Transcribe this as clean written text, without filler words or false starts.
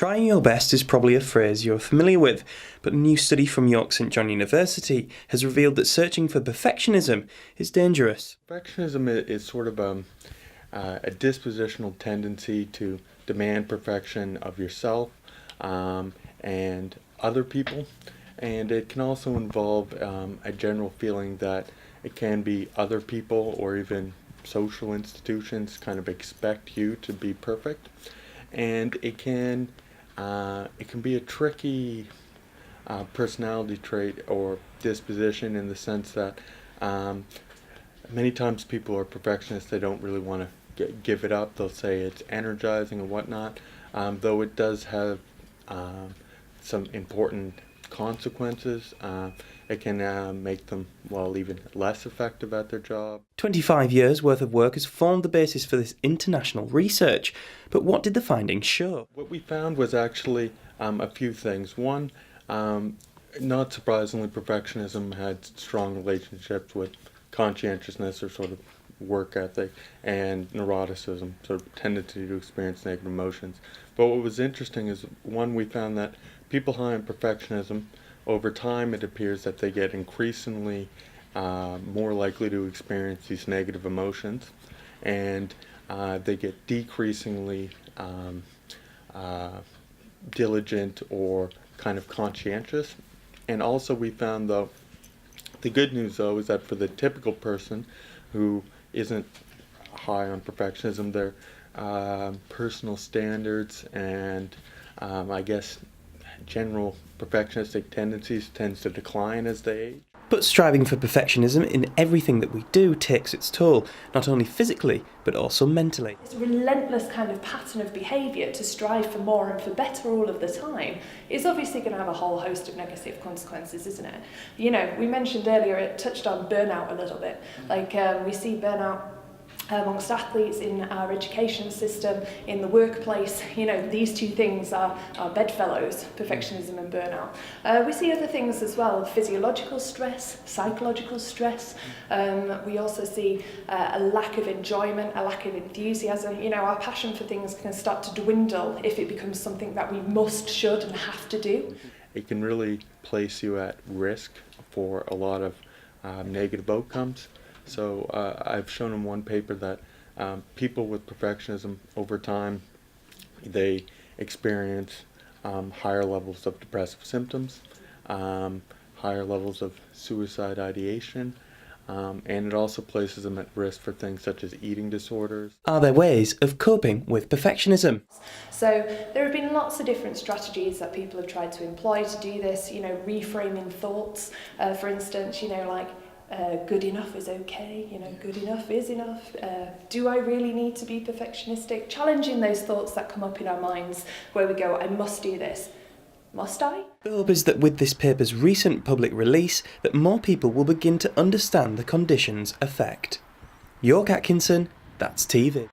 Trying your best is probably a phrase you're familiar with, but a new study from York St John University has revealed that searching for perfectionism is dangerous. Perfectionism is sort of a dispositional tendency to demand perfection of yourself and other people, and it can also involve a general feeling that it can be other people or even social institutions kind of expect you to be perfect, and it can be a tricky personality trait or disposition, in the sense that many times people are perfectionists. They don't really want to give it up. They'll say it's energizing and whatnot, though it does have some important consequences. It can make them, well, even less effective at their job. 25 years worth of work has formed the basis for this international research. But what did the findings show? What we found was actually a few things. One, not surprisingly, perfectionism had strong relationships with conscientiousness, or sort of work ethic, and neuroticism, sort of tendency to experience negative emotions. But what was interesting is, one, we found that people high in perfectionism, over time it appears that they get increasingly more likely to experience these negative emotions, and they get decreasingly diligent or kind of conscientious. And also we found, though, the good news, though, is that for the typical person who isn't high on perfectionism, their personal standards and I guess general perfectionistic tendencies tends to decline as they age. But striving for perfectionism in everything that we do takes its toll, not only physically, but also mentally. This relentless kind of pattern of behaviour to strive for more and for better all of the time is obviously going to have a whole host of negative consequences, isn't it? You know, we mentioned earlier, it touched on burnout a little bit. Like we see burnout amongst athletes in our education system, in the workplace. You know, these two things are bedfellows, perfectionism and burnout. We see other things as well: physiological stress, psychological stress. We also see a lack of enjoyment, a lack of enthusiasm. You know, our passion for things can start to dwindle if it becomes something that we must, should and have to do. It can really place you at risk for a lot of negative outcomes. So I've shown in one paper that people with perfectionism, over time, they experience higher levels of depressive symptoms, higher levels of suicide ideation, and it also places them at risk for things such as eating disorders. Are there ways of coping with perfectionism? So there have been lots of different strategies that people have tried to employ to do this. You know, reframing thoughts, for instance, you know, like good enough is okay, you know, good enough is enough. Do I really need to be perfectionistic? Challenging those thoughts that come up in our minds where we go, I must do this. Must I? The hope is that with this paper's recent public release, that more people will begin to understand the condition's effect. York Atkinson, That's TV.